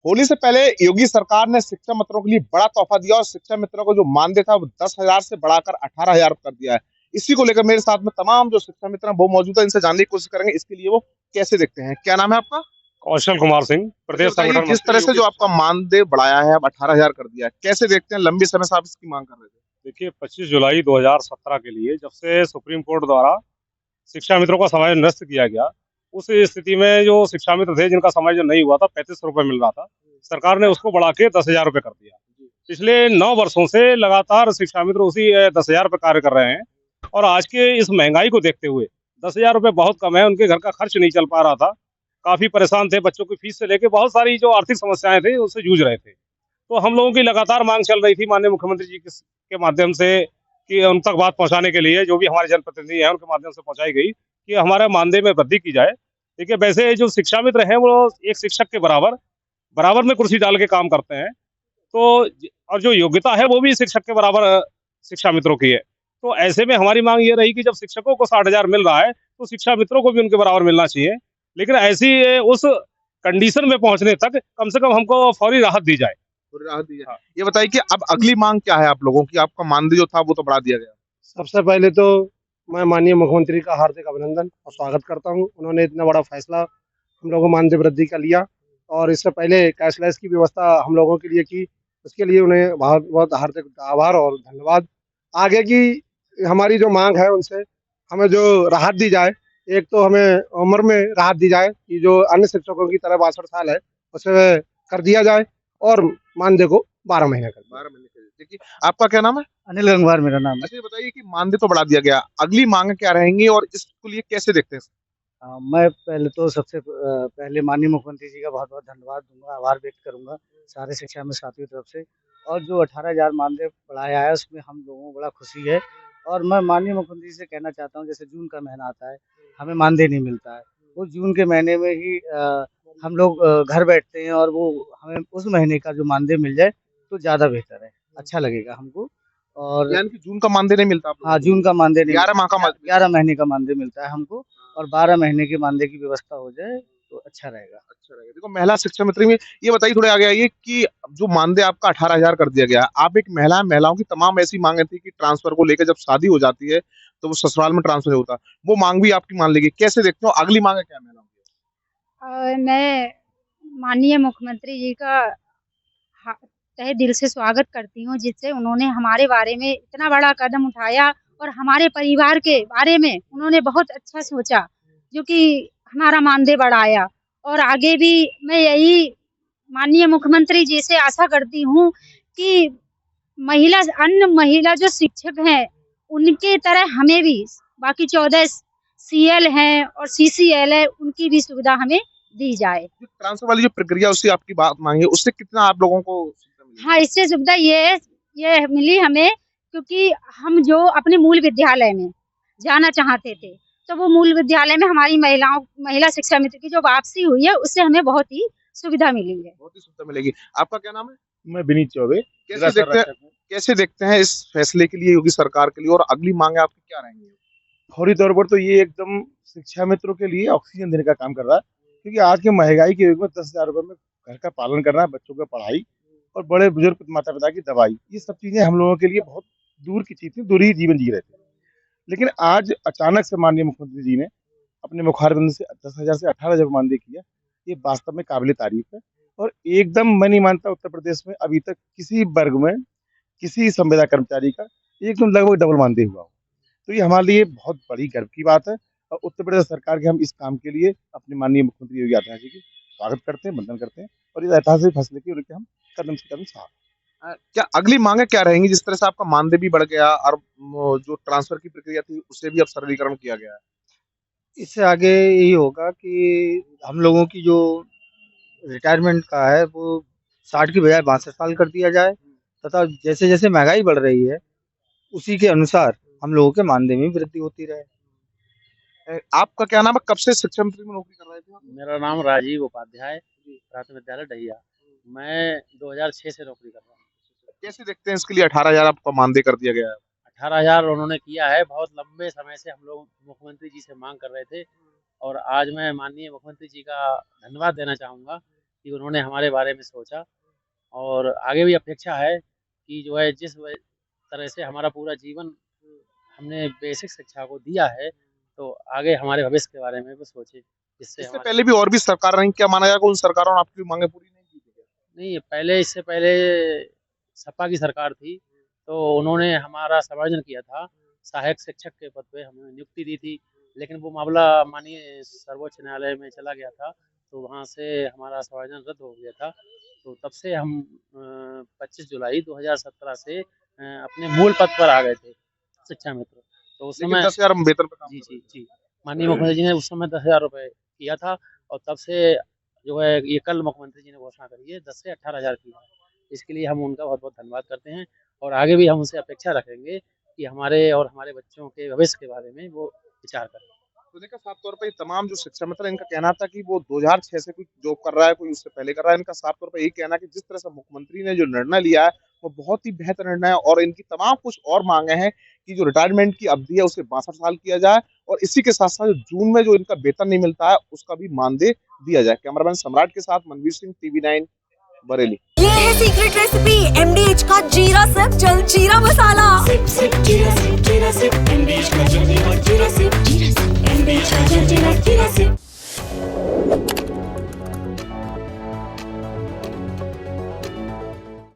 होली से पहले योगी सरकार ने शिक्षा मित्रों के लिए बड़ा तोहफा दिया और शिक्षा मित्रों को जो मानदेय था वो 10,000 से बढ़ाकर 18,000 कर दिया है। इसी को लेकर मेरे साथ में तमाम जो शिक्षा मित्र हैं वो मौजूद है, इनसे जानने की कोशिश करेंगे इसके लिए वो कैसे देखते हैं। क्या नाम है आपका? कौशल कुमार सिंह, वैसे प्रदेश बताइए, संगठन जिस मंत्री तरह से योगी। जो आपका मानदेय बढ़ाया है, अब 18,000 कर दिया है, कैसे देखते हैं? लंबे समय से आप इसकी मांग कर रहे थे। देखिए, 25 जुलाई 2017 के लिए जब से सुप्रीम कोर्ट द्वारा शिक्षा मित्रों का समायोजन निरस्त किया गया, उस स्थिति में जो शिक्षा मित्र थे जिनका समायोजन नहीं हुआ था, 35 रुपए मिल रहा था, सरकार ने उसको बढ़ा के 10,000 रुपए कर दिया। पिछले 9 वर्षों से लगातार शिक्षा मित्र उसी 10,000 पे कार्य कर रहे हैं और आज के इस महंगाई को देखते हुए 10,000 रुपए बहुत कम है। उनके घर का खर्च नहीं चल पा रहा था, काफी परेशान थे, बच्चों की फीस से लेके बहुत सारी जो आर्थिक समस्याएं थी उससे जूझ रहे थे। तो हम लोगों की लगातार मांग चल रही थी माननीय मुख्यमंत्री जी के माध्यम से कि उन तक बात पहुंचाने के लिए जो भी हमारे जनप्रतिनिधि हैं उनके माध्यम से पहुंचाई गई कि हमारे मानदेय में वृद्धि की जाए। देखिए, वैसे जो शिक्षा मित्र हैं वो एक शिक्षक के बराबर बराबर में कुर्सी डाल के काम करते हैं। तो और जो योग्यता है वो भी शिक्षक के बराबर शिक्षा मित्रों की है। तो ऐसे में हमारी मांग ये रही कि जब शिक्षकों को 60,000 मिल रहा है तो शिक्षा मित्रों को भी उनके बराबर मिलना चाहिए। लेकिन ऐसी उस कंडीशन में पहुंचने तक कम से कम हमको फौरी राहत दी जाए। पूरी राहत दी है। हाँ। ये बताइए कि अब अगली मांग क्या है आप लोगों की? आपका मानदेय जो था वो तो बढ़ा दिया गया। सबसे पहले तो मैं माननीय मुख्यमंत्री का हार्दिक अभिनंदन और स्वागत करता हूं। उन्होंने इतना बड़ा फैसला हम लोगों को मानदेय वृद्धि का लिया और इससे पहले कैशलेस की व्यवस्था हम लोगों के लिए की। उसके लिए उन्हें बहुत बहुत हार्दिक आभार और धन्यवाद। आगे की हमारी जो मांग है उनसे हमें जो राहत दी जाए, एक तो हमें उम्र में राहत दी जाए कि जो अन्य शिक्षकों की तरह 62 साल है उसे कर दिया जाए और मानदेय को 12 महीने कर दिया। 12 महीने के लिए। देखिए, आपका क्या नाम है? अनिल गंगवार मेरा नाम है। अच्छा, ये बताइए कि मानदेय तो बढ़ा दिया गया, अगली मांग क्या रहेंगी और इसको लिए कैसे देखते हैं? मैं पहले तो सबसे पहले माननीय मुख्यमंत्री जी का बहुत-बहुत धन्यवाद दूँगा, आभार व्यक्त करूँगा सारे शिक्षा में साथियों की तरफ से। और जो 18,000 मानदेय बढ़ाया है उसमें हम लोगों को बड़ा खुशी है और मैं माननीय मुख्यमंत्री जी से कहना चाहता हूँ, जैसे जून का महीना आता है, हमें मानदेय नहीं मिलता है। उस जून के महीने में ही हम लोग घर बैठते हैं और वो हमें उस महीने का जो मानदेय मिल जाए तो ज़्यादा बेहतर है, अच्छा लगेगा हमको। और यानी कि जून का मानदेय नहीं मिलता आप लोगों हाँ, को? जून का मानदेय नहीं 11 माह का मिलता, 11 महीने का मानदेय मिलता है हमको और 12 महीने के मानदेय की व्यवस्था हो जाए तो अच्छा रहेगा। अच्छा रहेगा। देखो, महिला शिक्षा मित्र में ये बताइए, थोड़े आगे आइए कि जो मानदेय आपका 18,000 कर दिया गया है, आप एक महिला हैं, महिलाओं की तमाम ऐसी मांगे थी कि ट्रांसफर को लेकर जब शादी हो जाती है तो वो ससुराल में ट्रांसफर होता है, वो मांग भी आपकी मान ली गई। कैसे देखते हो, अगली मांग है क्या महिलाओं की? मैं माननीय मुख्यमंत्री जी का हा तहे दिल से स्वागत करती हूँ, जिससे उन्होंने हमारे बारे में इतना बड़ा कदम उठाया और हमारे परिवार के बारे में उन्होंने बहुत अच्छा सोचा, जो कि हमारा मानदेय बढ़ाया। और आगे भी मैं यही माननीय मुख्यमंत्री जी से आशा करती हूँ कि महिला अन्य महिला जो शिक्षक हैं, उनके तरह हमें भी बाकी 14 सीएल हैं और सीसीएल है, उनकी भी सुविधा हमें दी जाए। जो ट्रांसफर वाली जो प्रक्रिया उससे आपकी बात मांगी है, उससे कितना आप लोगों को सुविधा मिली? हाँ, इससे सुविधा ये मिली हमें, क्योंकि हम जो अपने मूल विद्यालय में जाना चाहते थे, तो वो मूल विद्यालय में हमारी महिला शिक्षा मित्र की जो वापसी हुई है, उससे हमें बहुत ही सुविधा मिली है। बहुत ही सुविधा मिलेगी। आपका क्या नाम है? मैं विनीत चौबे, कैसे देखते हैं, कैसे देखते हैं इस फैसले के लिए योगी सरकार के लिए, और अगली मांगे आपकी क्या रहेंगी? फौरी तौर पर तो ये एकदम शिक्षा मित्रों के लिए ऑक्सीजन देने का काम कर रहा है, क्योंकि आज के महंगाई के युग में 10,000 रुपए में घर का पालन करना, बच्चों की पढ़ाई और बड़े बुजुर्ग माता पिता की दवाई, ये सब चीजें हम लोगों के लिए बहुत दूर की चीज थी, दूर ही जीवन जी रहे थे। लेकिन आज अचानक से माननीय मुख्यमंत्री जी ने अपने मुखारबंद से 10,000 से 18,000 मानदेय किया। ये वास्तव में काबिल तारीफ है और एकदम मैं नहीं मानता उत्तर प्रदेश में अभी तक किसी वर्ग में किसी संविदा कर्मचारी का एकदम लगभग डबल मानदेय हुआ हो। तो ये हमारे लिए बहुत बड़ी गर्व की बात है और उत्तर प्रदेश सरकार के हम इस काम के लिए अपने माननीय मुख्यमंत्री योगी आदित्यनाथ जी की स्वागत करते हैं, वंदन करते हैं और इस ऐतिहासिक फैसले की उनके हम कदम से कदम साथ। क्या अगली मांगे क्या रहेंगी? जिस तरह से आपका मानदेय भी बढ़ गया और वो जो ट्रांसफर की प्रक्रिया थी उसे भी अब सरलीकरण किया गया है। इससे आगे यही होगा कि हम लोगों की जो रिटायरमेंट का है वो 60 की बजाय 62 साल कर दिया जाए तथा जैसे जैसे महंगाई बढ़ रही है उसी के अनुसार हम लोगों के मानदेय में वृद्धि होती रहे। आपका क्या नाम है? कब से शिक्षा मंत्री में नौकरी कर रहे थे आप? मेरा नाम राजीव उपाध्याय, प्राथमिक विद्यालय डहिया। मैं 2006 से नौकरी कर रहा हूँ। कैसे देखते हैं इसके लिए 18,000 आपका मानदेय कर दिया गया है? 18,000 उन्होंने किया है, बहुत लंबे समय से हम लोग मुख्यमंत्री जी से मांग कर रहे थे और आज मैं माननीय मुख्यमंत्री जी का धन्यवाद देना चाहूँगा कि उन्होंने हमारे बारे में सोचा, और आगे भी अपेक्षा है कि जो है जिस तरह से हमारा पूरा जीवन हमने बेसिक शिक्षा को दिया है, तो आगे हमारे भविष्य के बारे में भी सोचे, जिससे इससे हमारे पहले भी और भी सरकार रही, क्या माना जाएगा उन सरकारों ने आपकी मांगे पूरी नहीं की थी क्या? नहीं, पहले इससे पहले सपा की सरकार थी, तो उन्होंने हमारा समायोजन किया था, सहायक शिक्षक के पद पे हमें नियुक्ति दी थी, लेकिन वो मामला माननीय सर्वोच्च न्यायालय में चला गया था, तो वहाँ से हमारा समायोजन रद्द हो गया था। तो तब से हम 25 जुलाई 2017 से अपने मूल पद पर आ गए थे, शिक्षा मित्र। तो उस लेकिन समय 10,000 वेतन पे काम जी, कर रहे जी, जी। माननीय मुख्यमंत्री जी ने उस समय 10,000 रुपए किया था, और तब से जो है ये कल मुख्यमंत्री जी ने घोषणा करी है 10 से 18,000 की है। इसके लिए हम उनका बहुत-बहुत धन्यवाद करते हैं, और आगे भी हम उनसे अपेक्षा रखेंगे कि हमारे और हमारे बच्चों के भविष्य के बारे में वो विचार करें। तो देखा साफ तौर पे ये तमाम जो शिक्षा मित्र हैं, इनका कहना था कि वो 2006 से कोई जॉब कर रहा है, कोई उससे पहले कर रहा है। इनका साफ तौर पे यही कहना है कि जिस तरह से मुख्यमंत्री ने जो निर्णय लिया है, वो बहुत ही बेहतर निर्णय है, और इनकी तमाम कुछ और मांगे हैं कि जो रिटायरमेंट की अवधि है उसे 62 साल किया जाए, और इसी के साथ-साथ जून में जो इनका वेतन नहीं मिलता है, उसका भी मानदेय दिया जाए। कैमरामैन सम्राट के साथ मनवीर सिंह, TV9 बरेली। ये है सीक्रेट रेसिपी MDH का जीरा सिप जलजीरा मसाला। सिप सिप जीरा सिप MDH का जलजीरा जीरा सिप जीरा